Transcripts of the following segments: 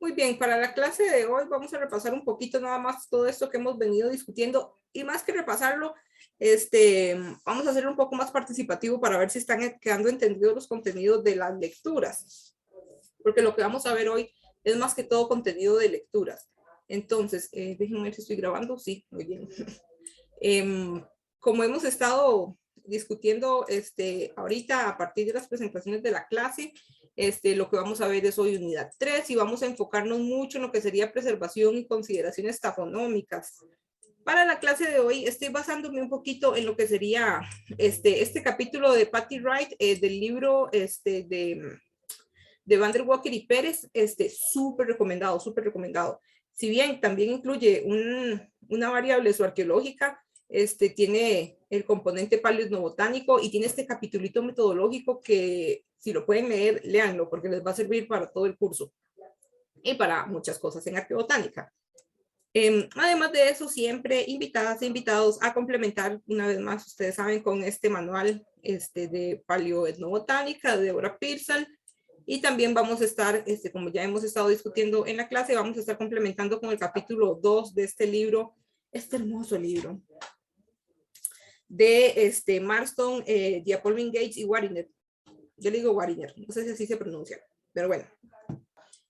Muy bien, para la clase de hoy vamos a repasar un poquito nada más todo esto que hemos venido discutiendo y más que repasarlo, vamos a hacerlo un poco más participativo para ver si están quedando entendidos los contenidos de las lecturas, porque lo que vamos a ver hoy es más que todo contenido de lecturas. Entonces, déjenme ver si estoy grabando. Sí, muy bien. Como hemos estado discutiendo ahorita a partir de las presentaciones de la clase, lo que vamos a ver es hoy unidad 3 y vamos a enfocarnos mucho en lo que sería preservación y consideraciones taxonómicas. Para la clase de hoy estoy basándome un poquito en lo que sería este capítulo de Patty Wright del libro de Van der Walker y Pérez, súper recomendado, súper recomendado. Si bien también incluye una variable zooarqueológica, tiene el componente paleoetnobotánico y tiene este capitulito metodológico que si lo pueden leer, léanlo porque les va a servir para todo el curso y para muchas cosas en arqueobotánica. Además de eso, siempre invitadas e invitados a complementar una vez más, ustedes saben, con este manual de paleoetnobotánica de Deborah Pearsall. Y también vamos a estar, como ya hemos estado discutiendo en la clase, vamos a estar complementando con el capítulo 2 de este libro, este hermoso libro de Marston, Diapolvin Gates y Wariner. Yo le digo Wariner, no sé si así se pronuncia, pero bueno.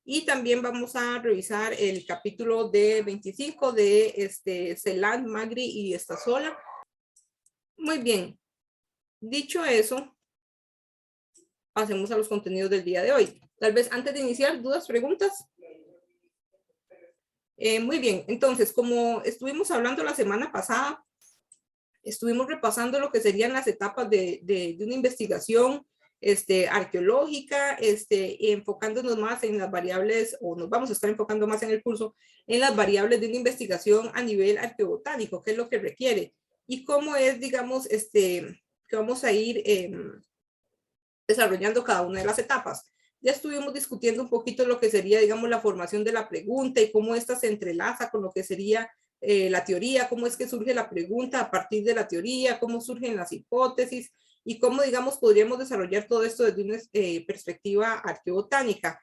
Y también vamos a revisar el capítulo de 25 de Celan, Magri y Estasola. Muy bien. Dicho eso, pasemos a los contenidos del día de hoy. Tal vez antes de iniciar, ¿dudas, preguntas? Muy bien, entonces, como estuvimos hablando la semana pasada, estuvimos repasando lo que serían las etapas de una investigación arqueológica, enfocándonos más en las variables, o nos vamos a estar enfocando más en el curso, en las variables de una investigación a nivel arqueobotánico, qué es lo que requiere, y cómo es, digamos, que vamos a ir desarrollando cada una de las etapas. Ya estuvimos discutiendo un poquito lo que sería, digamos, la formación de la pregunta y cómo esta se entrelaza con lo que sería la teoría, cómo es que surge la pregunta a partir de la teoría, cómo surgen las hipótesis y cómo, digamos, podríamos desarrollar todo esto desde una perspectiva arqueobotánica.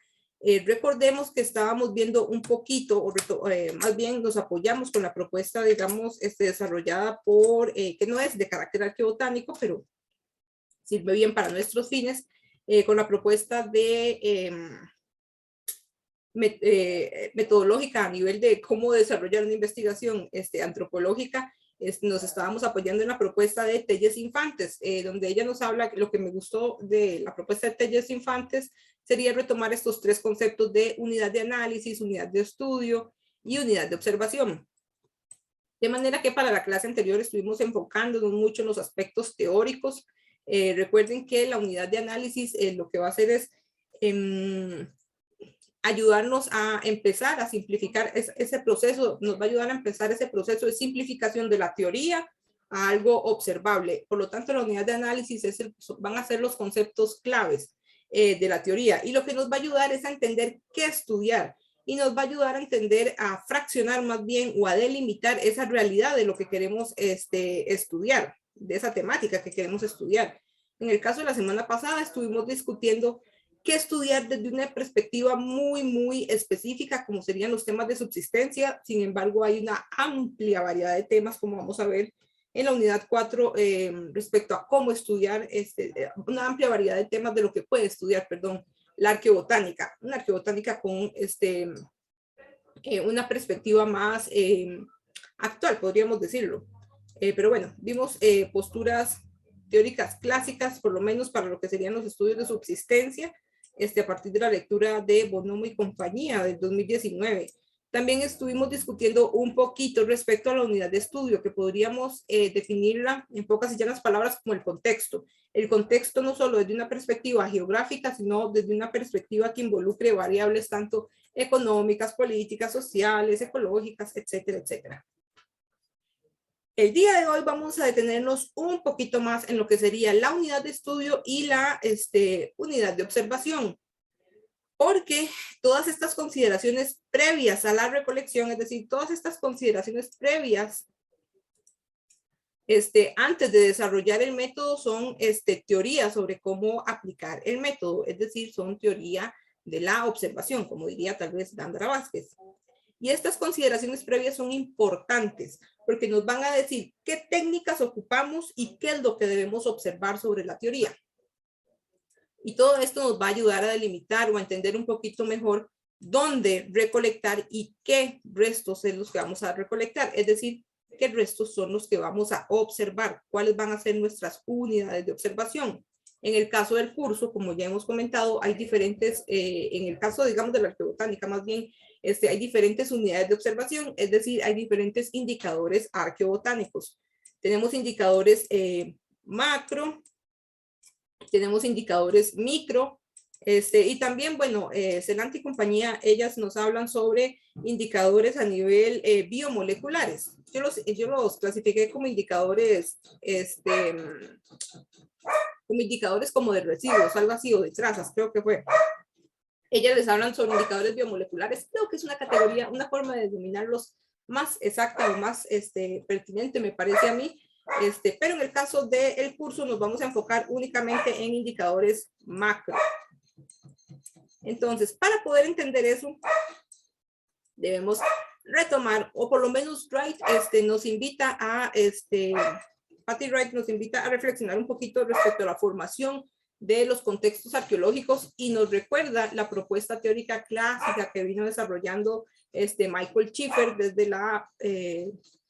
Recordemos que estábamos viendo un poquito, o más bien nos apoyamos con la propuesta, digamos, desarrollada por, que no es de carácter arqueobotánico, pero sirve bien para nuestros fines, con la propuesta de metodológica a nivel de cómo desarrollar una investigación antropológica. Nos estábamos apoyando en la propuesta de Telles Infantes, donde ella nos habla, lo que me gustó de la propuesta de Telles Infantes sería retomar estos tres conceptos de unidad de análisis, unidad de estudio y unidad de observación. De manera que para la clase anterior estuvimos enfocándonos mucho en los aspectos teóricos. Recuerden que la unidad de análisis lo que va a hacer es ayudarnos a empezar a simplificar ese proceso, nos va a ayudar a empezar ese proceso de simplificación de la teoría a algo observable. Por lo tanto, la unidad de análisis van a ser los conceptos claves de la teoría y lo que nos va a ayudar es a entender qué estudiar y nos va a ayudar a entender, a fraccionar más bien o a delimitar esa realidad de lo que queremos estudiar, de esa temática que queremos estudiar. En el caso de la semana pasada estuvimos discutiendo qué estudiar desde una perspectiva muy, muy específica, como serían los temas de subsistencia. Sin embargo, hay una amplia variedad de temas, como vamos a ver en la unidad 4, respecto a cómo estudiar, una amplia variedad de temas de lo que puede estudiar, perdón, la arqueobotánica, una arqueobotánica con una perspectiva más actual, podríamos decirlo. Pero bueno, vimos posturas teóricas clásicas, por lo menos para lo que serían los estudios de subsistencia, a partir de la lectura de Bonomo y compañía del 2019. También estuvimos discutiendo un poquito respecto a la unidad de estudio, que podríamos definirla en pocas y llanas palabras como el contexto. El contexto no solo desde una perspectiva geográfica, sino desde una perspectiva que involucre variables tanto económicas, políticas, sociales, ecológicas, etcétera, etcétera. El día de hoy vamos a detenernos un poquito más en lo que sería la unidad de estudio y la unidad de observación, porque todas estas consideraciones previas a la recolección, es decir, todas estas consideraciones previas antes de desarrollar el método son teorías sobre cómo aplicar el método, es decir, son teoría de la observación, como diría tal vez Dándara Vázquez. Y estas consideraciones previas son importantes porque nos van a decir qué técnicas ocupamos y qué es lo que debemos observar sobre la teoría. Y todo esto nos va a ayudar a delimitar o a entender un poquito mejor dónde recolectar y qué restos son los que vamos a recolectar. Es decir, qué restos son los que vamos a observar, cuáles van a ser nuestras unidades de observación. En el caso del curso, como ya hemos comentado, hay diferentes, en el caso, digamos, de la arqueobotánica, más bien, hay diferentes unidades de observación, es decir, hay diferentes indicadores arqueobotánicos. Tenemos indicadores macro, tenemos indicadores micro, y también, bueno, Celente y compañía, ellas nos hablan sobre indicadores a nivel biomoleculares. Yo los clasifiqué como indicadores, como indicadores como de residuos, algo así, o de trazas, creo que fue. Ellas les hablan sobre indicadores biomoleculares. Creo que es una categoría, una forma de denominarlos más exacta o más pertinente, me parece a mí. Pero en el caso del curso nos vamos a enfocar únicamente en indicadores macro. Entonces, para poder entender eso, debemos retomar, o por lo menos Wright nos invita a, Patty Wright nos invita a reflexionar un poquito respecto a la formación de los contextos arqueológicos y nos recuerda la propuesta teórica clásica que vino desarrollando Michael Schiffer desde la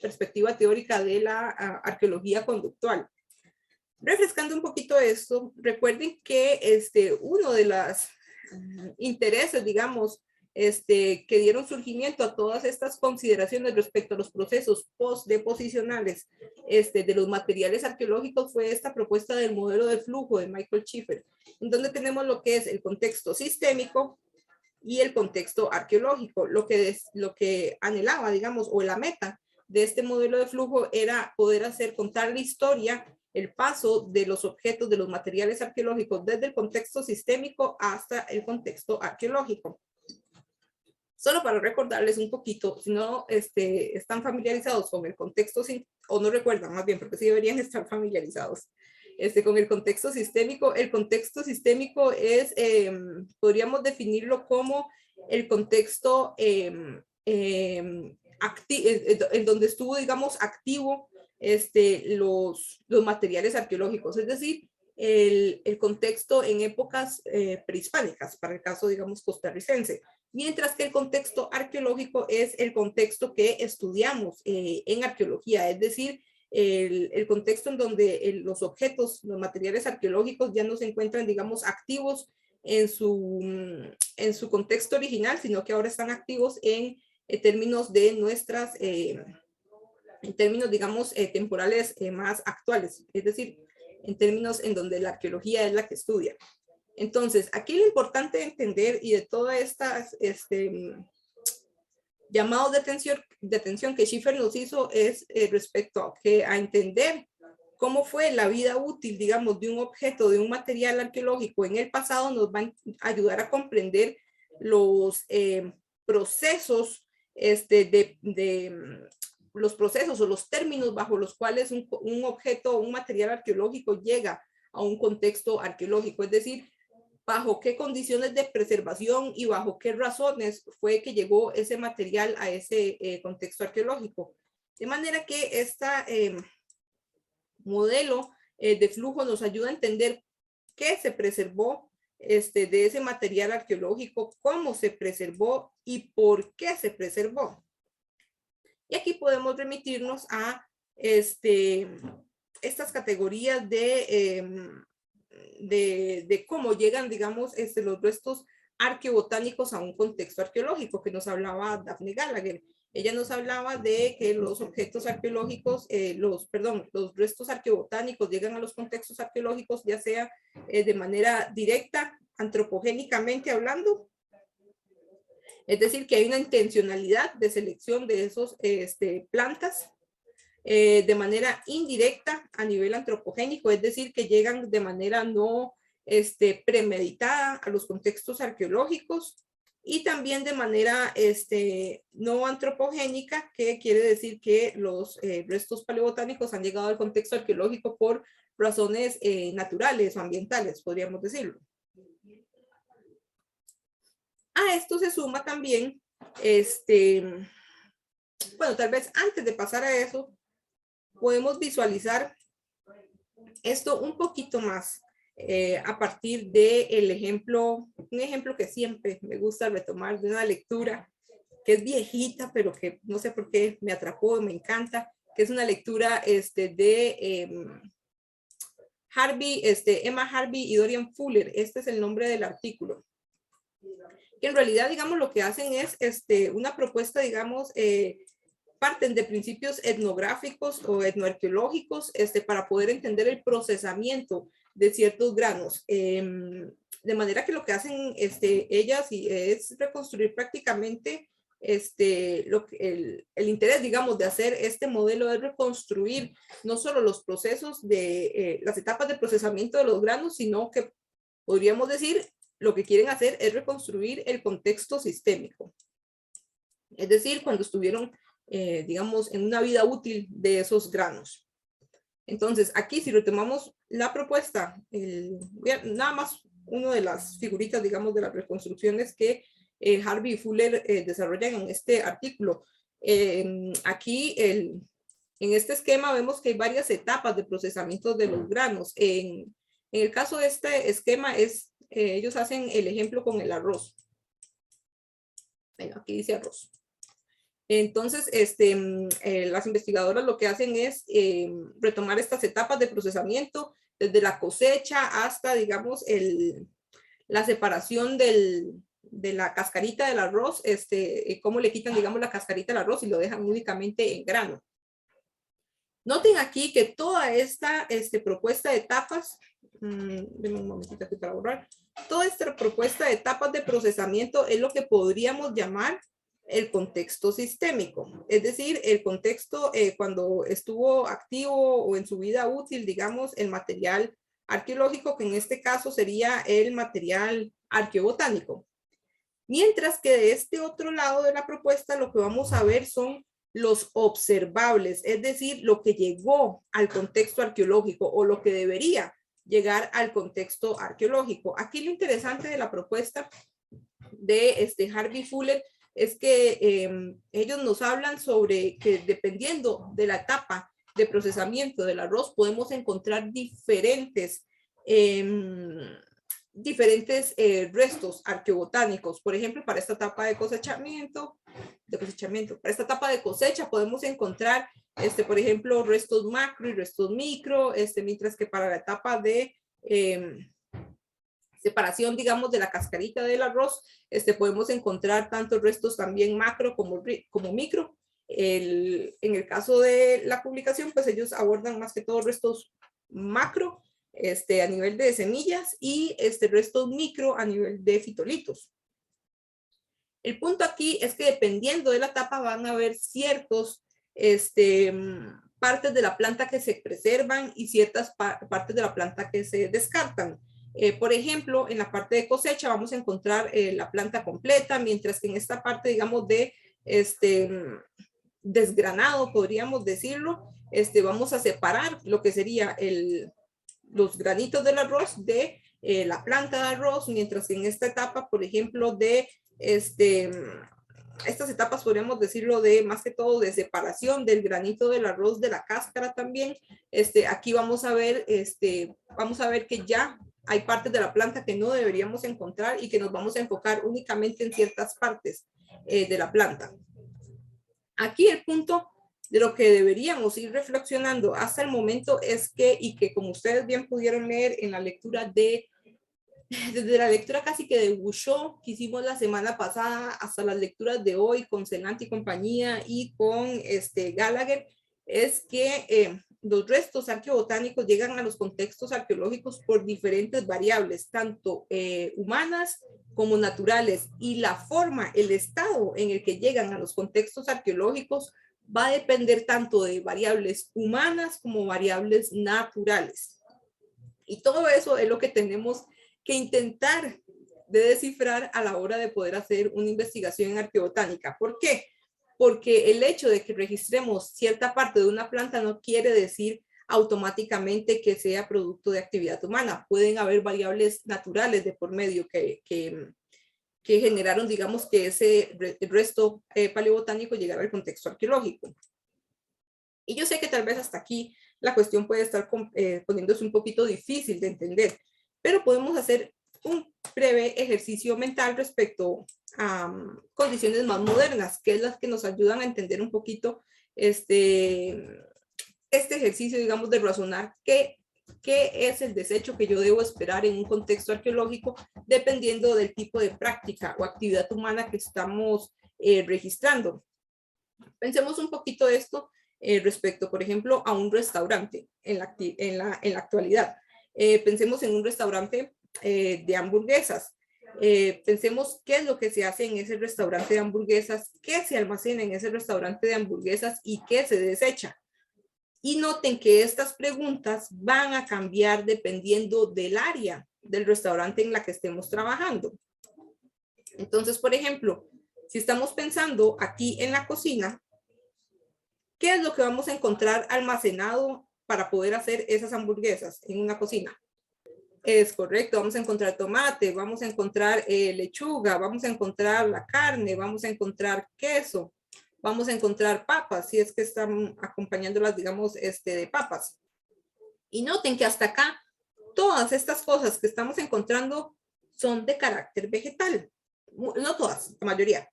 perspectiva teórica de la arqueología conductual. Refrescando un poquito esto, recuerden que uno de los intereses, digamos, que dieron surgimiento a todas estas consideraciones respecto a los procesos postdeposicionales de los materiales arqueológicos fue esta propuesta del modelo de flujo de Michael Schiffer, en donde tenemos lo que es el contexto sistémico y el contexto arqueológico. Lo que anhelaba, digamos, o la meta de este modelo de flujo era poder contar la historia, el paso de los objetos, de los materiales arqueológicos desde el contexto sistémico hasta el contexto arqueológico. Solo para recordarles un poquito, si no están familiarizados con el contexto, o no recuerdan más bien, porque sí deberían estar familiarizados con el contexto sistémico es, podríamos definirlo como el contexto en donde estuvo, digamos, activo los materiales arqueológicos, es decir, el contexto en épocas prehispánicas, para el caso, digamos, costarricense. Mientras que el contexto arqueológico es el contexto que estudiamos en arqueología, es decir, el contexto en donde los objetos, los materiales arqueológicos ya no se encuentran, digamos, activos en su contexto original, sino que ahora están activos en términos de en términos, digamos, temporales más actuales, es decir, en términos en donde la arqueología es la que estudia. Entonces, aquí lo importante de entender y de todas estas llamados de atención que Schiffer nos hizo es respecto a entender cómo fue la vida útil, digamos, de un objeto, de un material arqueológico en el pasado, nos va a ayudar a comprender los procesos los procesos o los términos bajo los cuales un objeto o un material arqueológico llega a un contexto arqueológico, es decir, bajo qué condiciones de preservación y bajo qué razones fue que llegó ese material a ese contexto arqueológico. De manera que este modelo de flujo nos ayuda a entender qué se preservó de ese material arqueológico, cómo se preservó y por qué se preservó. Y aquí podemos remitirnos a estas categorías de cómo llegan, digamos, los restos arqueobotánicos a un contexto arqueológico, que nos hablaba Daphne Gallagher. Ella nos hablaba de que los objetos arqueológicos, los restos arqueobotánicos llegan a los contextos arqueológicos, ya sea de manera directa, antropogénicamente hablando, es decir, que hay una intencionalidad de selección de esos plantas, de manera indirecta a nivel antropogénico, es decir, que llegan de manera no premeditada a los contextos arqueológicos, y también de manera no antropogénica, que quiere decir que los restos paleobotánicos han llegado al contexto arqueológico por razones naturales o ambientales, podríamos decirlo. A esto se suma también, bueno, tal vez antes de pasar a eso, podemos visualizar esto un poquito más a partir del ejemplo, un ejemplo que siempre me gusta retomar de una lectura que es viejita, pero que no sé por qué me atrapó, me encanta, que es una lectura de Emma Harvey y Dorian Fuller. Este es el nombre del artículo. Que en realidad, digamos, lo que hacen es una propuesta, digamos, parten de principios etnográficos o etnoarqueológicos para poder entender el procesamiento de ciertos granos. De manera que lo que hacen ellas es reconstruir prácticamente el interés, digamos, de hacer este modelo es reconstruir no solo los procesos de las etapas de procesamiento de los granos, sino que podríamos decir lo que quieren hacer es reconstruir el contexto sistémico. Es decir, cuando estuvieron digamos, en una vida útil de esos granos. Entonces, aquí si retomamos la propuesta, nada más una de las figuritas, digamos, de las reconstrucciones que Harvey y Fuller desarrollan en este artículo. Aquí, en este esquema, vemos que hay varias etapas de procesamiento de los granos. En el caso de este esquema, ellos hacen el ejemplo con el arroz. Bueno, aquí dice arroz. Entonces, las investigadoras lo que hacen es retomar estas etapas de procesamiento desde la cosecha hasta, digamos, la separación de la cascarita del arroz, cómo le quitan, digamos, la cascarita del arroz y lo dejan únicamente en grano. Noten aquí que toda esta propuesta de etapas, denme un momentito aquí para borrar, toda esta propuesta de etapas de procesamiento es lo que podríamos llamar el contexto sistémico, es decir, el contexto cuando estuvo activo o en su vida útil, digamos, el material arqueológico, que en este caso sería el material arqueobotánico. Mientras que de este otro lado de la propuesta lo que vamos a ver son los observables, es decir, lo que llegó al contexto arqueológico o lo que debería llegar al contexto arqueológico. Aquí lo interesante de la propuesta de Harvey Fuller es que ellos nos hablan sobre que dependiendo de la etapa de procesamiento del arroz podemos encontrar diferentes restos arqueobotánicos. Por ejemplo, para esta etapa de cosechamiento, para esta etapa de cosecha podemos encontrar, por ejemplo, restos macro y restos micro, mientras que para la etapa de separación, digamos, de la cascarita del arroz, podemos encontrar tantos restos también macro como micro. En el caso de la publicación, pues ellos abordan más que todo restos macro, a nivel de semillas y restos micro a nivel de fitolitos. El punto aquí es que dependiendo de la etapa van a haber ciertos partes de la planta que se preservan y ciertas partes de la planta que se descartan. Por ejemplo, en la parte de cosecha vamos a encontrar la planta completa, mientras que en esta parte, digamos, de desgranado, podríamos decirlo, vamos a separar lo que sería los granitos del arroz de la planta de arroz, mientras que en esta etapa, por ejemplo, de estas etapas podríamos decirlo de más que todo de separación del granito del arroz de la cáscara también. Aquí vamos a ver que ya hay partes de la planta que no deberíamos encontrar y que nos vamos a enfocar únicamente en ciertas partes de la planta. Aquí el punto de lo que deberíamos ir reflexionando hasta el momento es que, y que como ustedes bien pudieron leer en la lectura desde la lectura casi que de Bouchot que hicimos la semana pasada hasta las lecturas de hoy con Celant y compañía y con Gallagher, es que los restos arqueobotánicos llegan a los contextos arqueológicos por diferentes variables, tanto humanas como naturales, y la forma, el estado en el que llegan a los contextos arqueológicos va a depender tanto de variables humanas como variables naturales. Y todo eso es lo que tenemos que intentar de descifrar a la hora de poder hacer una investigación en arqueobotánica. ¿Por qué? Porque el hecho de que registremos cierta parte de una planta no quiere decir automáticamente que sea producto de actividad humana. Pueden haber variables naturales de por medio que que generaron, digamos, que ese resto paleobotánico llegara al contexto arqueológico. Y yo sé que tal vez hasta aquí la cuestión puede estar poniéndose un poquito difícil de entender, pero podemos hacer un breve ejercicio mental respecto a condiciones más modernas, que es las que nos ayudan a entender un poquito este ejercicio, digamos, de razonar qué es el desecho que yo debo esperar en un contexto arqueológico, dependiendo del tipo de práctica o actividad humana que estamos registrando. Pensemos un poquito esto respecto, por ejemplo, a un restaurante en la actualidad. Pensemos en un restaurante de hamburguesas. Pensemos qué es lo que se hace en ese restaurante de hamburguesas, qué se almacena en ese restaurante de hamburguesas y qué se desecha. Y noten que estas preguntas van a cambiar dependiendo del área del restaurante en la que estemos trabajando. Entonces, por ejemplo, si estamos pensando aquí en la cocina, ¿qué es lo que vamos a encontrar almacenado para poder hacer esas hamburguesas en una cocina? Es correcto, vamos a encontrar tomate, vamos a encontrar lechuga, vamos a encontrar la carne, vamos a encontrar queso, vamos a encontrar papas, si es que están acompañándolas, digamos, de papas. Y noten que hasta acá, todas estas cosas que estamos encontrando son de carácter vegetal. No todas, la mayoría.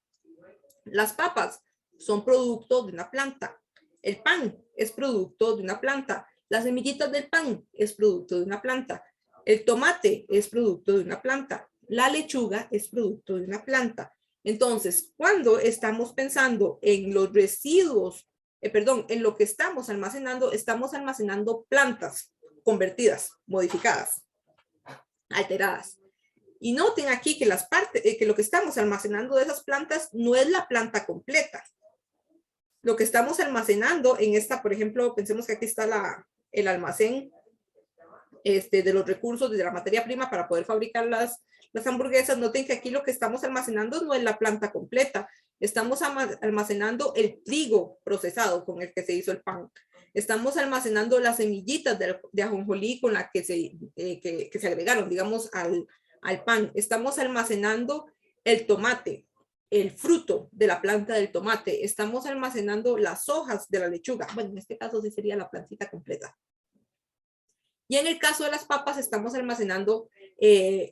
Las papas son producto de una planta. El pan es producto de una planta. Las semillitas del pan es producto de una planta. El tomate es producto de una planta. La lechuga es producto de una planta. Entonces, cuando estamos pensando en los residuos, en lo que estamos almacenando plantas convertidas, modificadas, alteradas. Y noten aquí que que lo que estamos almacenando de esas plantas no es la planta completa. Lo que estamos almacenando en esta, por ejemplo, pensemos que aquí está el almacén de los recursos, de la materia prima para poder fabricar las hamburguesas. Noten que aquí lo que estamos almacenando no es la planta completa. Estamos almacenando el trigo procesado con el que se hizo el pan. Estamos almacenando las semillitas de ajonjolí con las que se agregaron, digamos, al pan. Estamos almacenando el tomate, el fruto de la planta del tomate. Estamos almacenando las hojas de la lechuga. Bueno, en este caso sí sería la plantita completa. Y en el caso de las papas estamos almacenando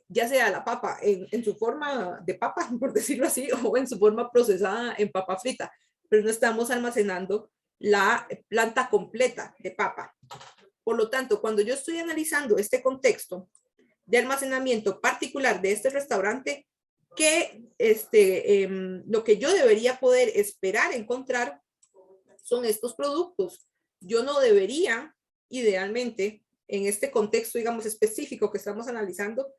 ya sea la papa en su forma de papa, por decirlo así, o en su forma procesada en papa frita, pero no estamos almacenando la planta completa de papa. Por lo tanto, cuando yo estoy analizando este contexto de almacenamiento particular de este restaurante, lo que yo debería poder esperar encontrar son estos productos. Yo no debería, idealmente, en este contexto, digamos, específico que estamos analizando,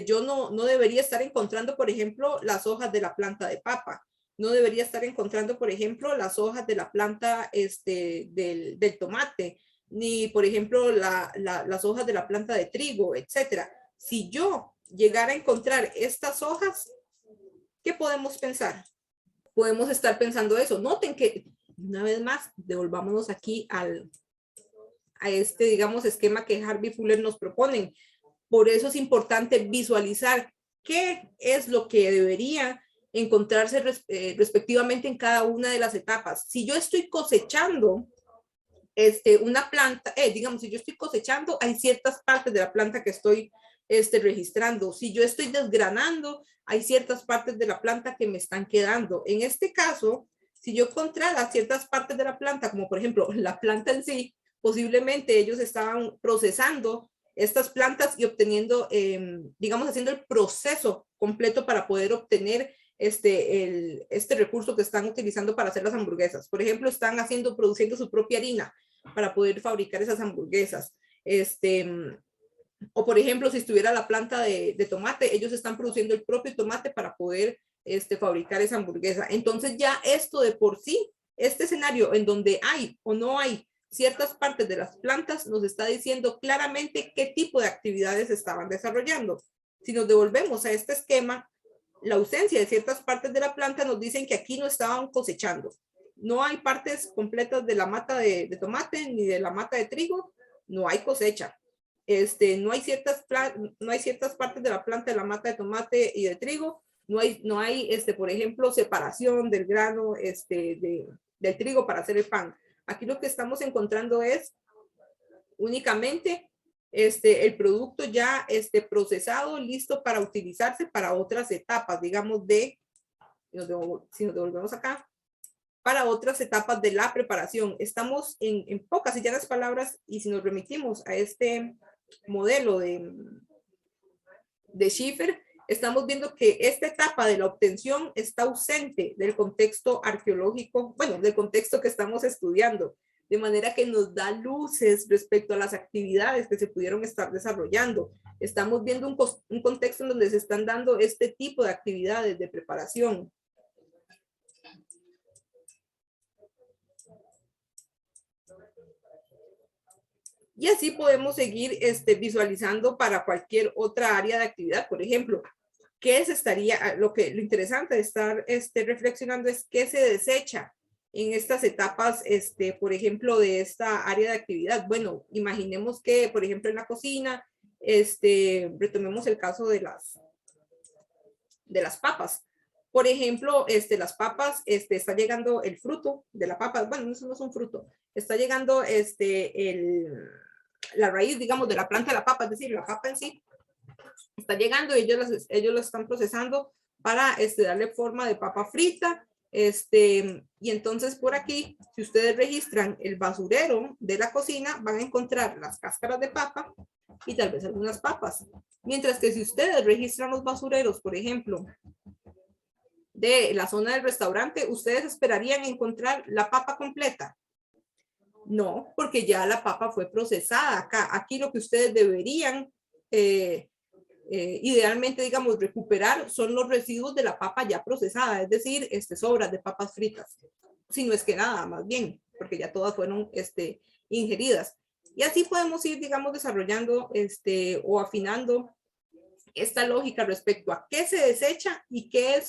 yo no debería estar encontrando, por ejemplo, las hojas de la planta de papa. No debería estar encontrando, por ejemplo, las hojas de la planta del tomate, ni, por ejemplo, las hojas de la planta de trigo, etcétera. Si yo llegara a encontrar estas hojas, ¿qué podemos pensar? Podemos estar pensando eso. Noten que, una vez más, devolvámonos aquí a digamos, esquema que Harvey Fuller nos proponen. Por eso es importante visualizar qué es lo que debería encontrarse respectivamente en cada una de las etapas. Si yo estoy cosechando una planta, digamos, si yo estoy cosechando, hay ciertas partes de la planta que estoy registrando. Si yo estoy desgranando, hay ciertas partes de la planta que me están quedando. En este caso, si yo encontrara ciertas partes de la planta, como por ejemplo la planta en sí, posiblemente ellos estaban procesando estas plantas y obteniendo, digamos, haciendo el proceso completo para poder obtener este recurso que están utilizando para hacer las hamburguesas. Por ejemplo, están produciendo su propia harina para poder fabricar esas hamburguesas. O por ejemplo, si estuviera la planta de tomate, ellos están produciendo el propio tomate para poder fabricar esa hamburguesa. Entonces ya esto de por sí, este escenario en donde hay o no hay ciertas partes de las plantas nos está diciendo claramente qué tipo de actividades estaban desarrollando. Si nos devolvemos a este esquema, la ausencia de ciertas partes de la planta nos dicen que aquí no estaban cosechando. No hay partes completas de la mata de tomate ni de la mata de trigo, no hay cosecha. No hay ciertas partes de la planta de la mata de tomate y de trigo, No hay por ejemplo, separación del grano del trigo para hacer el pan. Aquí lo que estamos encontrando es únicamente el producto ya procesado, listo para utilizarse para otras etapas, digamos, si nos devolvemos acá, para otras etapas de la preparación. Estamos en pocas y llanas palabras, y si nos remitimos a este modelo de Schiffer, estamos viendo que esta etapa de la obtención está ausente del contexto arqueológico, bueno, del contexto que estamos estudiando, de manera que nos da luces respecto a las actividades que se pudieron estar desarrollando. Estamos viendo un contexto en donde se están dando este tipo de actividades de preparación. Y así podemos seguir visualizando para cualquier otra área de actividad. Por ejemplo, ¿qué se estaría, lo interesante de estar reflexionando es qué se desecha en estas etapas, por ejemplo, de esta área de actividad? Bueno, imaginemos que, por ejemplo, en la cocina, retomemos el caso de las papas. Por ejemplo, las papas, está llegando el fruto de la papa. Bueno, eso no es un fruto. Está llegando la raíz, digamos, de la planta de la papa, es decir, la papa en sí está llegando y ellos lo están procesando para darle forma de papa frita. Y entonces por aquí, si ustedes registran el basurero de la cocina, van a encontrar las cáscaras de papa y tal vez algunas papas. Mientras que si ustedes registran los basureros, por ejemplo, de la zona del restaurante, ¿ustedes esperarían encontrar la papa completa? No, porque ya la papa fue procesada. Aquí lo que ustedes deberían idealmente, digamos, recuperar son los residuos de la papa ya procesada, es decir, sobras de papas fritas, si no es que nada, más bien, porque ya todas fueron ingeridas. Y así podemos ir, digamos, desarrollando o afinando esta lógica respecto a qué se desecha y qué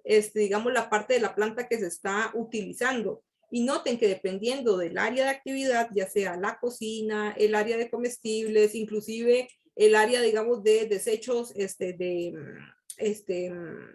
es, digamos, la parte de la planta que se está utilizando. Y noten que dependiendo del área de actividad, ya sea la cocina, el área de comestibles, inclusive el área, digamos, de desechos,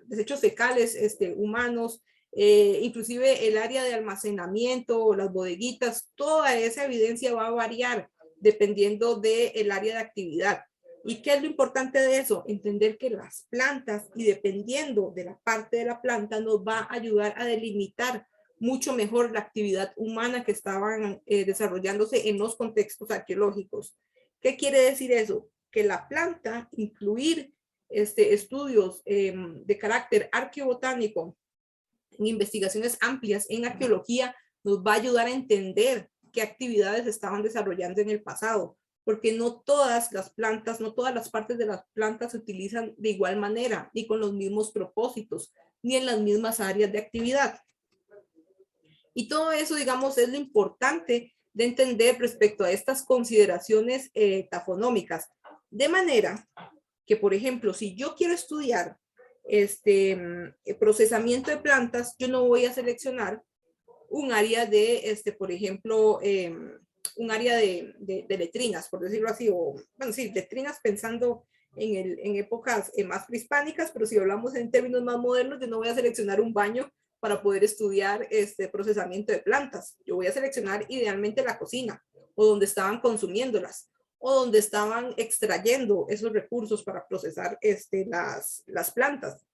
desechos fecales humanos, inclusive el área de almacenamiento, las bodeguitas, toda esa evidencia va a variar dependiendo del área de actividad. ¿Y qué es lo importante de eso? Entender que las plantas, y dependiendo de la parte de la planta, nos va a ayudar a delimitar mucho mejor la actividad humana que estaban desarrollándose en los contextos arqueológicos. ¿Qué quiere decir eso? Que la planta, incluir estudios de carácter arqueobotánico en investigaciones amplias en arqueología, nos va a ayudar a entender qué actividades estaban desarrollando en el pasado, porque no todas las plantas, no todas las partes de las plantas se utilizan de igual manera, ni con los mismos propósitos, ni en las mismas áreas de actividad. Y todo eso, digamos, es lo importante de entender respecto a estas consideraciones tafonómicas. De manera que, por ejemplo, si yo quiero estudiar procesamiento de plantas, yo no voy a seleccionar un área de, por ejemplo, un área de letrinas, por decirlo así, o, bueno, sí, letrinas pensando en épocas más prehispánicas, pero si hablamos en términos más modernos, yo no voy a seleccionar un baño para poder estudiar procesamiento de plantas. Yo voy a seleccionar idealmente la cocina, o donde estaban consumiéndolas, o donde estaban extrayendo esos recursos para procesar las plantas.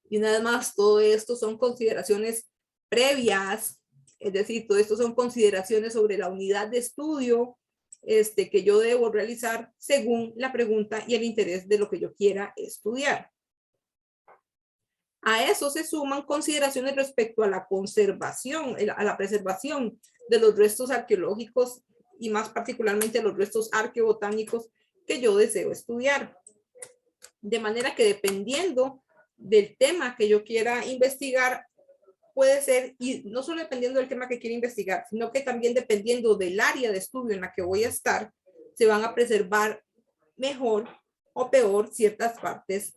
Y una vez más, todo esto son consideraciones previas, es decir, todo esto son consideraciones sobre la unidad de estudio que yo debo realizar según la pregunta y el interés de lo que yo quiera estudiar. A eso se suman consideraciones respecto a la conservación, a la preservación de los restos arqueológicos y más particularmente los restos arqueobotánicos que yo deseo estudiar. De manera que dependiendo del tema que yo quiera investigar, puede ser, y no solo dependiendo del tema que quiera investigar, sino que también dependiendo del área de estudio en la que voy a estar, se van a preservar mejor o peor ciertas partes,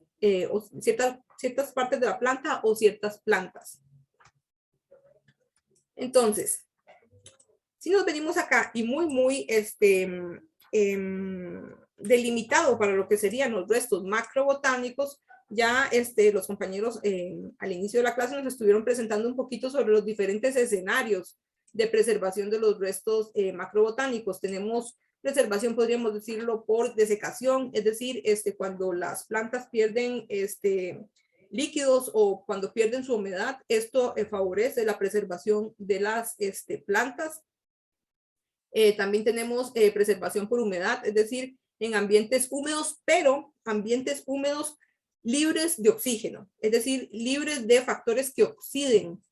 o ciertas partes de la planta o ciertas plantas. Entonces, si nos venimos acá y muy delimitado para lo que serían los restos macrobotánicos, ya los compañeros al inicio de la clase nos estuvieron presentando un poquito sobre los diferentes escenarios de preservación de los restos macrobotánicos. Tenemos preservación, podríamos decirlo, por desecación, es decir, cuando las plantas pierden líquidos o cuando pierden su humedad, esto favorece la preservación de las plantas. También tenemos preservación por humedad, es decir, en ambientes húmedos, pero ambientes húmedos libres de oxígeno, es decir, libres de factores que oxiden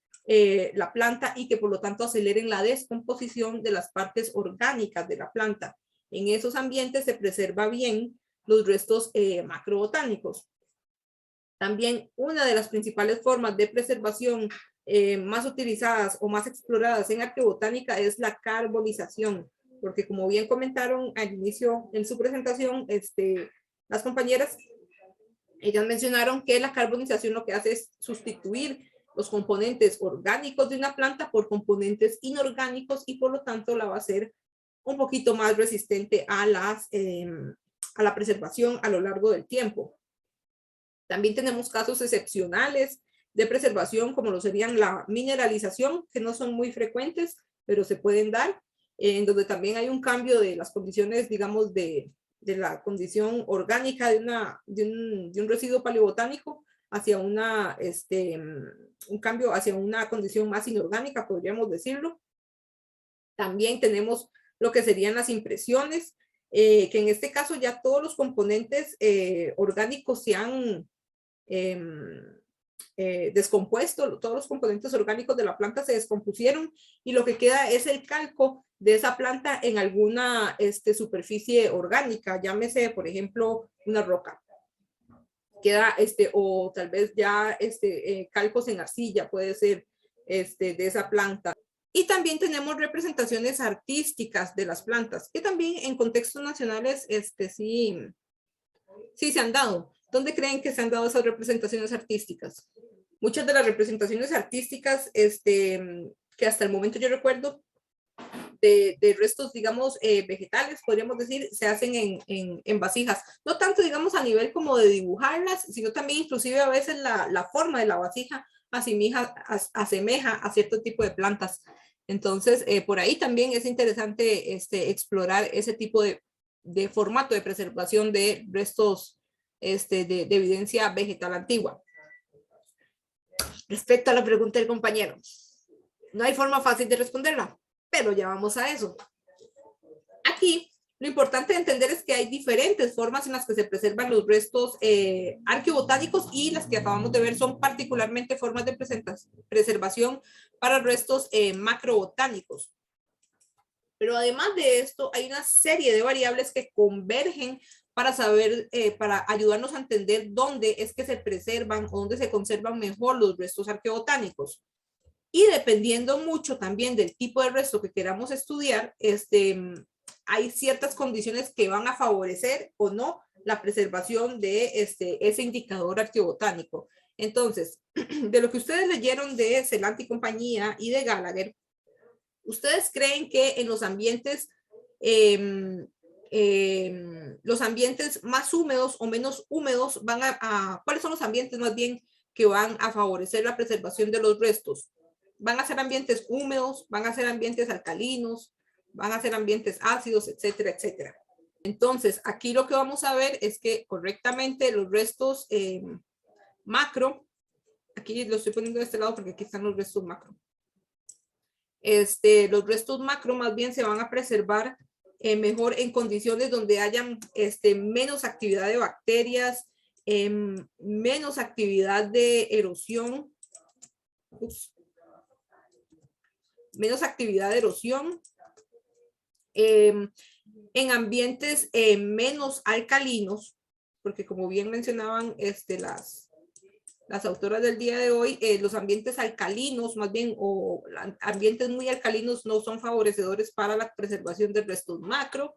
la planta y que por lo tanto aceleren la descomposición de las partes orgánicas de la planta. En esos ambientes se preserva bien los restos macrobotánicos. También una de las principales formas de preservación más utilizadas o más exploradas en arqueobotánica es la carbonización, porque como bien comentaron al inicio en su presentación, las compañeras, ellas mencionaron que la carbonización lo que hace es sustituir los componentes orgánicos de una planta por componentes inorgánicos y por lo tanto la va a hacer un poquito más resistente a la preservación a lo largo del tiempo. También tenemos casos excepcionales de preservación, como lo serían la mineralización, que no son muy frecuentes, pero se pueden dar, en donde también hay un cambio de las condiciones, digamos, de la condición orgánica de un residuo paleobotánico hacia un cambio hacia una condición más inorgánica, podríamos decirlo. También tenemos lo que serían las impresiones, que en este caso ya todos los componentes orgánicos se han descompuesto, todos los componentes orgánicos de la planta se descompusieron y lo que queda es el calco de esa planta en alguna superficie orgánica, llámese por ejemplo una roca. Queda o tal vez ya calcos en arcilla, puede ser de esa planta. Y también tenemos representaciones artísticas de las plantas, que también en contextos nacionales sí se han dado. ¿Dónde creen que se han dado esas representaciones artísticas? Muchas de las representaciones artísticas que hasta el momento yo recuerdo de restos, digamos, vegetales, podríamos decir, se hacen en vasijas. No tanto, digamos, a nivel como de dibujarlas, sino también inclusive a veces la forma de la vasija asemeja a cierto tipo de plantas. Entonces, por ahí también es interesante explorar ese tipo de formato de preservación de restos de evidencia vegetal antigua. Respecto a la pregunta del compañero, no hay forma fácil de responderla, pero ya vamos a eso. Aquí, lo importante de entender es que hay diferentes formas en las que se preservan los restos arqueobotánicos y las que acabamos de ver son particularmente formas de preservación para restos macrobotánicos. Pero además de esto, hay una serie de variables que convergen para saber, para ayudarnos a entender dónde es que se preservan o dónde se conservan mejor los restos arqueobotánicos. Y dependiendo mucho también del tipo de resto que queramos estudiar, hay ciertas condiciones que van a favorecer o no la preservación de ese indicador arqueobotánico. Entonces, de lo que ustedes leyeron de Celant y compañía y de Gallagher, ¿ustedes creen que en los ambientes más húmedos o menos húmedos ¿cuáles son los ambientes más bien que van a favorecer la preservación de los restos? ¿Van a ser ambientes húmedos? ¿Van a ser ambientes alcalinos? ¿Van a ser ambientes ácidos, etcétera, etcétera? Entonces, aquí lo que vamos a ver es que correctamente los restos macro, aquí lo estoy poniendo de este lado porque aquí están los restos macro. Los restos macro más bien se van a preservar mejor en condiciones donde hayan menos actividad de bacterias, menos actividad de erosión, en ambientes menos alcalinos, porque como bien mencionaban las autoras del día de hoy, los ambientes alcalinos más bien o ambientes muy alcalinos no son favorecedores para la preservación de restos macro.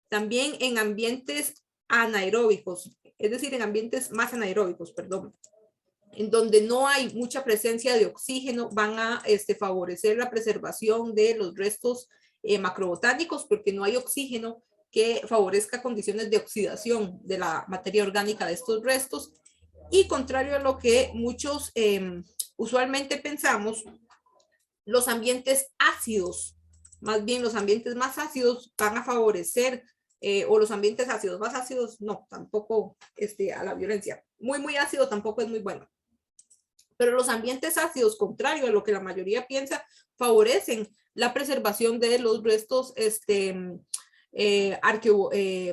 También en ambientes anaeróbicos, es decir, en ambientes más anaeróbicos, perdón, en donde no hay mucha presencia de oxígeno, van a favorecer la preservación de los restos macrobotánicos porque no hay oxígeno que favorezca condiciones de oxidación de la materia orgánica de estos restos. Y contrario a lo que muchos usualmente pensamos, los ambientes ácidos, más bien los ambientes más ácidos van a favorecer, o los ambientes ácidos más ácidos, no, tampoco a la violencia. Muy ácido tampoco es muy bueno. Pero los ambientes ácidos, contrario a lo que la mayoría piensa, favorecen la preservación de los restos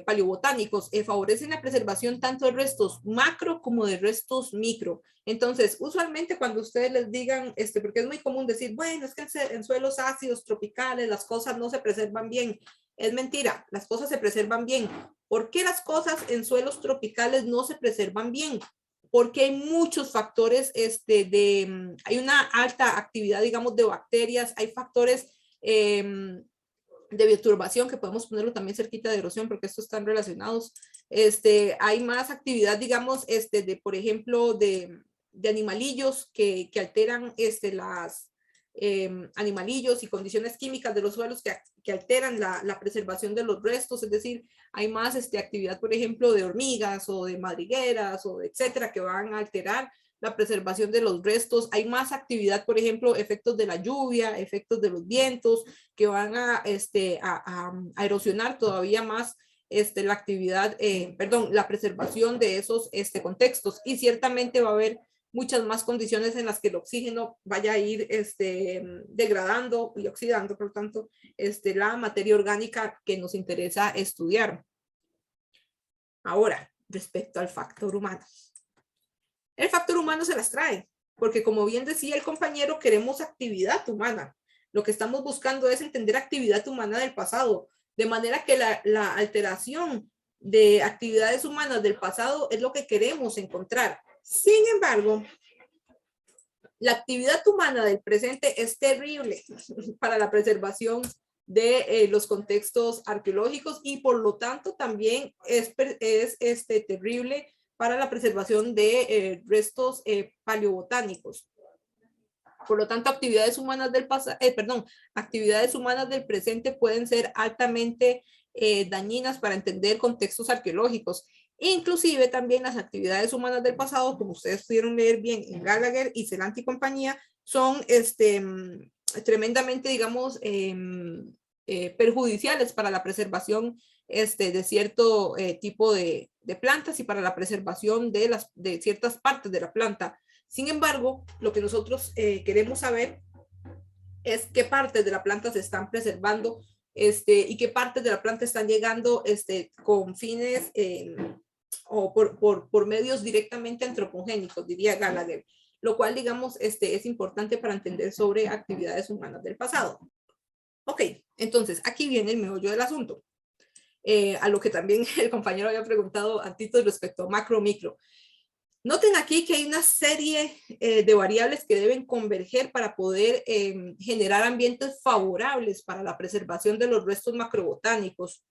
paleobotánicos, favorecen la preservación tanto de restos macro como de restos micro. Entonces, usualmente cuando ustedes les digan, porque es muy común decir, bueno, es que en suelos ácidos tropicales las cosas no se preservan bien. Es mentira, las cosas se preservan bien. ¿Por qué las cosas en suelos tropicales no se preservan bien? Porque hay muchos factores, hay una alta actividad, digamos, de bacterias, hay factores de bioturbación, que podemos ponerlo también cerquita de erosión, porque estos están relacionados. Hay más actividad, digamos, por ejemplo, de animalillos que alteran animalillos y condiciones químicas de los suelos que alteran la preservación de los restos. Es decir, hay más actividad, por ejemplo, de hormigas o de madrigueras o etcétera, que van a alterar la preservación de los restos. Hay más actividad, por ejemplo, efectos de la lluvia, efectos de los vientos, que van a erosionar todavía más la actividad, la preservación de esos contextos. Y ciertamente va a haber muchas más condiciones en las que el oxígeno vaya a ir degradando y oxidando, por lo tanto, la materia orgánica que nos interesa estudiar. Ahora, respecto al factor humano. El factor humano se las trae, porque como bien decía el compañero, queremos actividad humana. Lo que estamos buscando es entender actividad humana del pasado, de manera que la alteración de actividades humanas del pasado es lo que queremos encontrar. Sin embargo, la actividad humana del presente es terrible para la preservación de los contextos arqueológicos y por lo tanto también es terrible para la preservación de restos paleobotánicos. Por lo tanto, actividades humanas actividades humanas del presente pueden ser altamente dañinas para entender contextos arqueológicos. Inclusive también las actividades humanas del pasado, como ustedes pudieron leer bien en Gallagher y Celant y compañía, son tremendamente, digamos, perjudiciales para la preservación de cierto tipo de plantas y para la preservación de ciertas partes de la planta. Sin embargo, lo que nosotros queremos saber es qué partes de la planta se están preservando y qué partes de la planta están llegando con fines o por medios directamente antropogénicos, diría Gallagher, lo cual, digamos, es importante para entender sobre actividades humanas del pasado. Ok, entonces aquí viene el meollo del asunto. A lo que también el compañero había preguntado antes respecto a macro-micro. Noten aquí que hay una serie de variables que deben converger para poder generar ambientes favorables para la preservación de los restos macrobotánicos.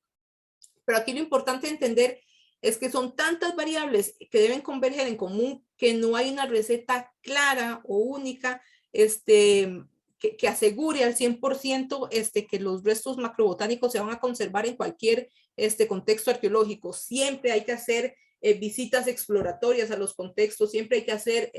Pero aquí lo importante entender es que son tantas variables que deben converger en común que no hay una receta clara o única que asegure al 100% que los restos macrobotánicos se van a conservar en cualquier contexto arqueológico. Siempre hay que hacer visitas exploratorias a los contextos, siempre hay que hacer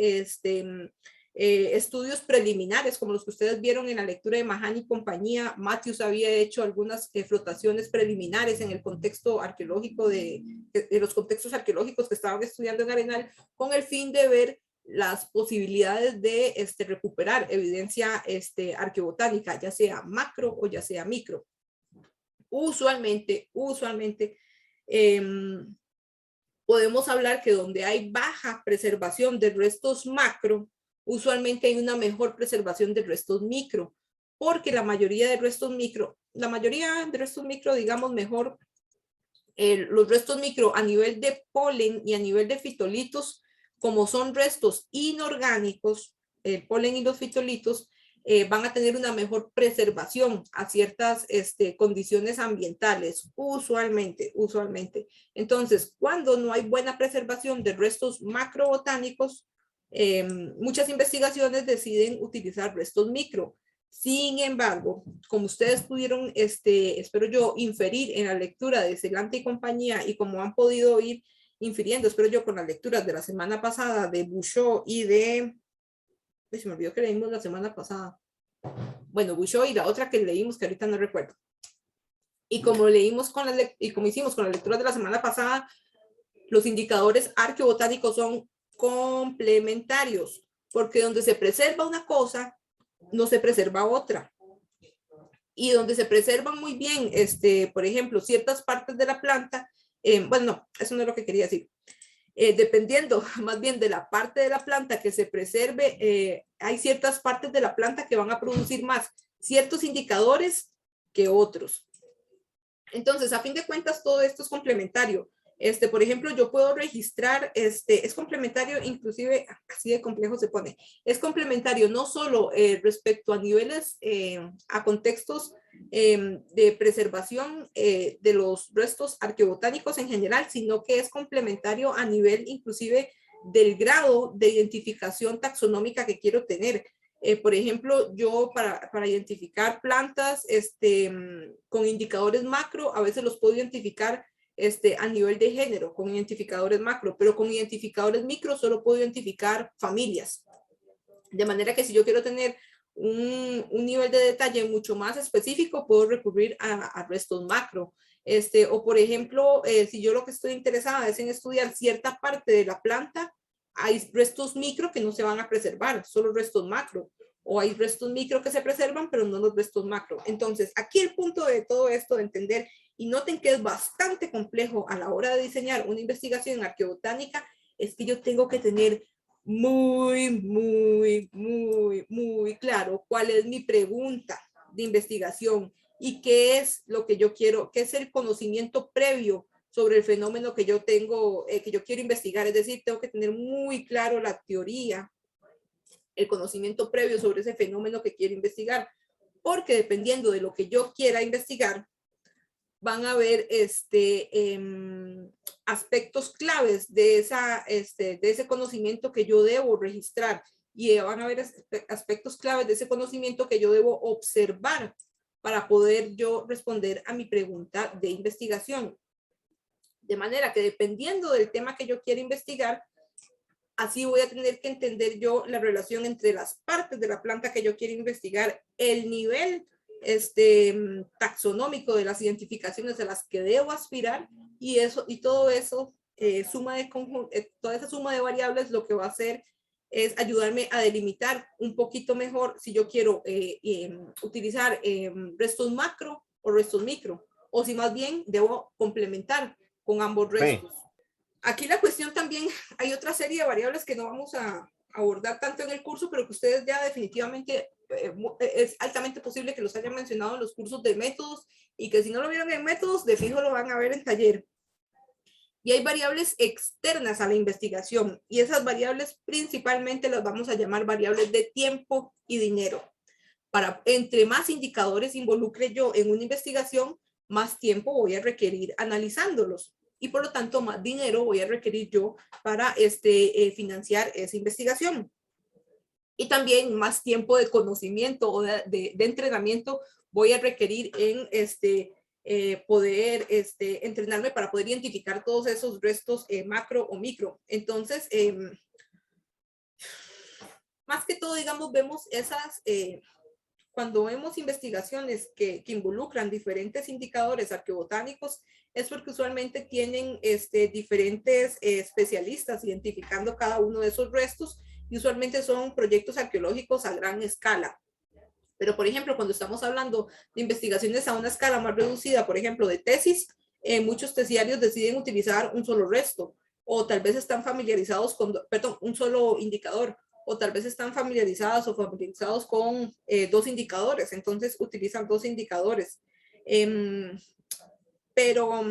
estudios preliminares, como los que ustedes vieron en la lectura de Mahan y compañía. Matthews había hecho algunas flotaciones preliminares en el contexto arqueológico de los contextos arqueológicos que estaban estudiando en Arenal, con el fin de ver las posibilidades de recuperar evidencia arqueobotánica, ya sea macro o ya sea micro. Usualmente podemos hablar que donde hay baja preservación de restos macro, usualmente hay una mejor preservación de restos micro, porque la mayoría de restos micro, digamos mejor, los restos micro a nivel de polen y a nivel de fitolitos, como son restos inorgánicos, el polen y los fitolitos van a tener una mejor preservación a ciertas condiciones ambientales, usualmente. Entonces, cuando no hay buena preservación de restos macrobotánicos, muchas investigaciones deciden utilizar restos micro. Sin embargo, como ustedes pudieron, espero yo, inferir en la lectura de Celente y compañía, y como han podido ir infiriendo, espero yo, con las lecturas de la semana pasada de Bouchot y de... Se me olvidó que leímos la semana pasada. Bueno, Bouchot y la otra que leímos, que ahorita no recuerdo. Y como leímos con y como hicimos con la lectura de la semana pasada, los indicadores arqueobotánicos son complementarios, porque donde se preserva una cosa, no se preserva otra. Y donde se preservan muy bien, por ejemplo, ciertas partes de la planta, bueno, no, eso no es lo que quería decir. Dependiendo más bien de la parte de la planta que se preserve, hay ciertas partes de la planta que van a producir más ciertos indicadores que otros. Entonces, a fin de cuentas, todo esto es complementario. Por ejemplo, yo puedo registrar, es complementario, inclusive así de complejo se pone, es complementario no solo respecto a niveles, a contextos de preservación de los restos arqueobotánicos en general, sino que es complementario a nivel inclusive del grado de identificación taxonómica que quiero tener. Por ejemplo, yo para identificar plantas con indicadores macro, a veces los puedo identificar a nivel de género, con identificadores macro, pero con identificadores micro solo puedo identificar familias. De manera que si yo quiero tener un nivel de detalle mucho más específico, puedo recurrir a restos macro. O por ejemplo, si yo lo que estoy interesada es en estudiar cierta parte de la planta, hay restos micro que no se van a preservar, solo restos macro. O hay restos micro que se preservan, pero no los restos macro. Entonces, aquí el punto de todo esto de entender, y noten que es bastante complejo a la hora de diseñar una investigación arqueobotánica, es que yo tengo que tener muy claro cuál es mi pregunta de investigación y qué es lo que yo quiero, qué es el conocimiento previo sobre el fenómeno que yo tengo, que yo quiero investigar. Es decir, tengo que tener muy claro la teoría, el conocimiento previo sobre ese fenómeno que quiero investigar, porque dependiendo de lo que yo quiera investigar, van a haber aspectos claves de ese conocimiento que yo debo registrar, y van a haber aspectos claves de ese conocimiento que yo debo observar para poder yo responder a mi pregunta de investigación. De manera que dependiendo del tema que yo quiera investigar, así voy a tener que entender yo la relación entre las partes de la planta que yo quiero investigar, el nivel taxonómico de las identificaciones a las que debo aspirar, y todo eso, toda esa suma de variables lo que va a hacer es ayudarme a delimitar un poquito mejor si yo quiero utilizar restos macro o restos micro, o si más bien debo complementar con ambos restos. Sí. Aquí la cuestión también, hay otra serie de variables que no vamos a abordar tanto en el curso, pero que ustedes ya definitivamente es altamente posible que los hayan mencionado en los cursos de métodos, y que si no lo vieron en métodos, de fijo lo van a ver en taller. Y hay variables externas a la investigación, y esas variables principalmente las vamos a llamar variables de tiempo y dinero. Entre más indicadores involucre yo en una investigación, más tiempo voy a requerir analizándolos, y por lo tanto más dinero voy a requerir yo para financiar esa investigación. Y también más tiempo de conocimiento o de entrenamiento voy a requerir en poder entrenarme para poder identificar todos esos restos macro o micro. Entonces, más que todo, digamos, vemos esas... cuando vemos investigaciones que involucran diferentes indicadores arqueobotánicos, es porque usualmente tienen diferentes especialistas identificando cada uno de esos restos, y usualmente son proyectos arqueológicos a gran escala. Pero, por ejemplo, cuando estamos hablando de investigaciones a una escala más reducida, por ejemplo, de tesis, muchos tesarios deciden utilizar un solo resto, o tal vez están familiarizados con, perdón, un solo indicador, o tal vez están familiarizados con dos indicadores, entonces utilizan dos indicadores. Pero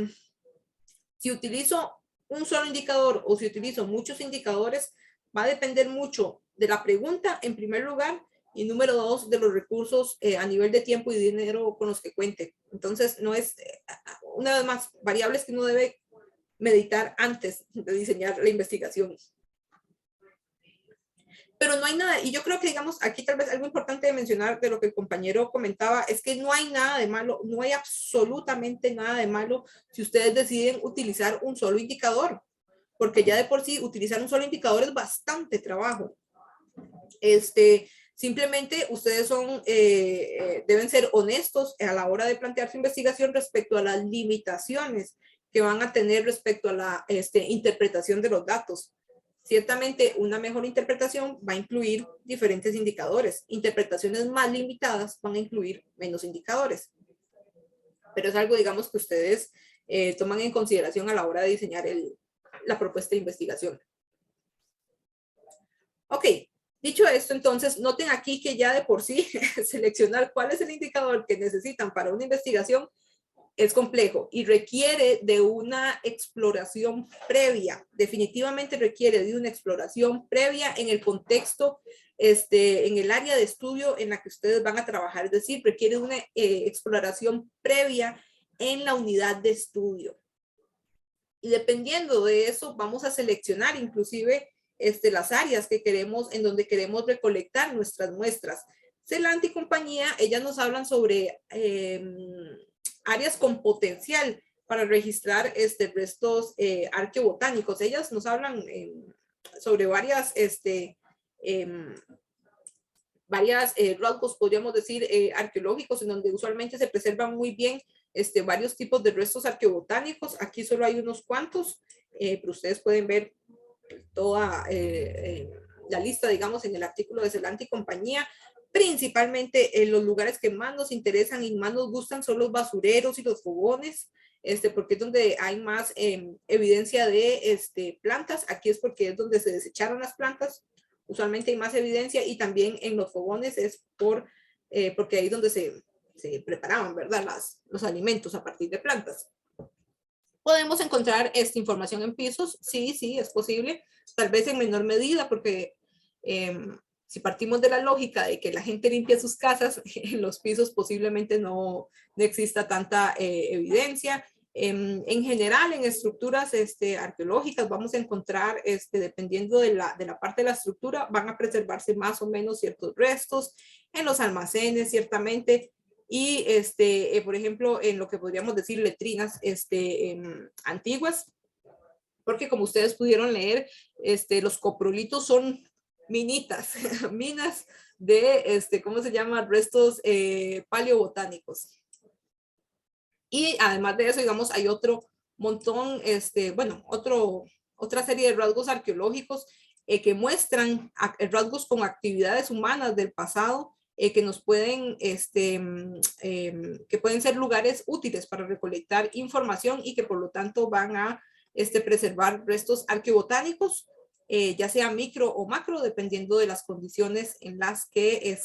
si utilizo un solo indicador o si utilizo muchos indicadores, va a depender mucho de la pregunta, en primer lugar, y número dos, de los recursos a nivel de tiempo y dinero con los que cuente. Entonces, no es, una vez más, variables que uno debe meditar antes de diseñar la investigación. pero no hay nada, y yo creo que, digamos, aquí tal vez algo importante de mencionar de lo que el compañero comentaba, es que no hay nada de malo, no hay absolutamente nada de malo si ustedes deciden utilizar un solo indicador, porque ya de por sí utilizar un solo indicador es bastante trabajo. Simplemente ustedes deben ser honestos a la hora de plantear su investigación respecto a las limitaciones que van a tener respecto a la interpretación de los datos. Ciertamente, una mejor interpretación va a incluir diferentes indicadores. Interpretaciones más limitadas van a incluir menos indicadores. Pero es algo, digamos, que ustedes toman en consideración a la hora de diseñar la propuesta de investigación. Ok, dicho esto, entonces, noten aquí que ya de por sí seleccionar cuál es el indicador que necesitan para una investigación es complejo y requiere de una exploración previa. Definitivamente requiere de una exploración previa en el contexto, en el área de estudio en la que ustedes van a trabajar. Es decir, requiere una exploración previa en la unidad de estudio. Y dependiendo de eso, vamos a seleccionar inclusive las áreas que queremos, en donde queremos recolectar nuestras muestras. Celent y compañía, ellas nos hablan sobre áreas con potencial para registrar restos arqueobotánicos. Ellas nos hablan sobre varias rasgos, podríamos decir, arqueológicos, en donde usualmente se preservan muy bien varios tipos de restos arqueobotánicos. Aquí solo hay unos cuantos, pero ustedes pueden ver toda la lista, digamos, en el artículo de Celent y compañía. Principalmente los lugares que más nos interesan y más nos gustan son los basureros y los fogones, porque es donde hay más evidencia de plantas. Aquí es porque es donde se desecharon las plantas. Usualmente hay más evidencia, y también en los fogones es porque ahí es donde se preparaban, ¿verdad? Los alimentos a partir de plantas. ¿Podemos encontrar esta información en pisos? Sí, sí, es posible. Tal vez en menor medida, porque si partimos de la lógica de que la gente limpia sus casas, en los pisos posiblemente no exista tanta evidencia. En general, en estructuras arqueológicas vamos a encontrar, dependiendo de la parte de la estructura, van a preservarse más o menos ciertos restos. En los almacenes, ciertamente. Y, por ejemplo, en lo que podríamos decir letrinas antiguas, porque como ustedes pudieron leer, los coprolitos son minitas, minas de, ¿cómo se llama? Restos paleobotánicos. Y además de eso, digamos, hay otro montón, otra serie de rasgos arqueológicos que muestran rasgos con actividades humanas del pasado, que nos pueden, que pueden ser lugares útiles para recolectar información y que por lo tanto van a preservar restos arqueobotánicos, ya sea micro o macro, dependiendo de las condiciones en las que,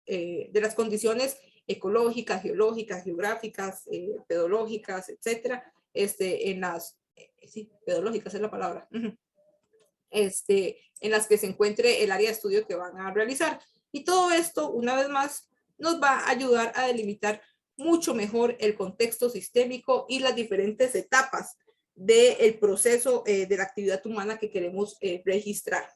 de las condiciones ecológicas, geológicas, geográficas, pedológicas, etcétera, en las, sí, pedológicas es la palabra, en las que se encuentre el área de estudio que van a realizar. Y todo esto, una vez más, nos va a ayudar a delimitar mucho mejor el contexto sistémico y las diferentes etapas del proceso de la actividad humana que queremos registrar.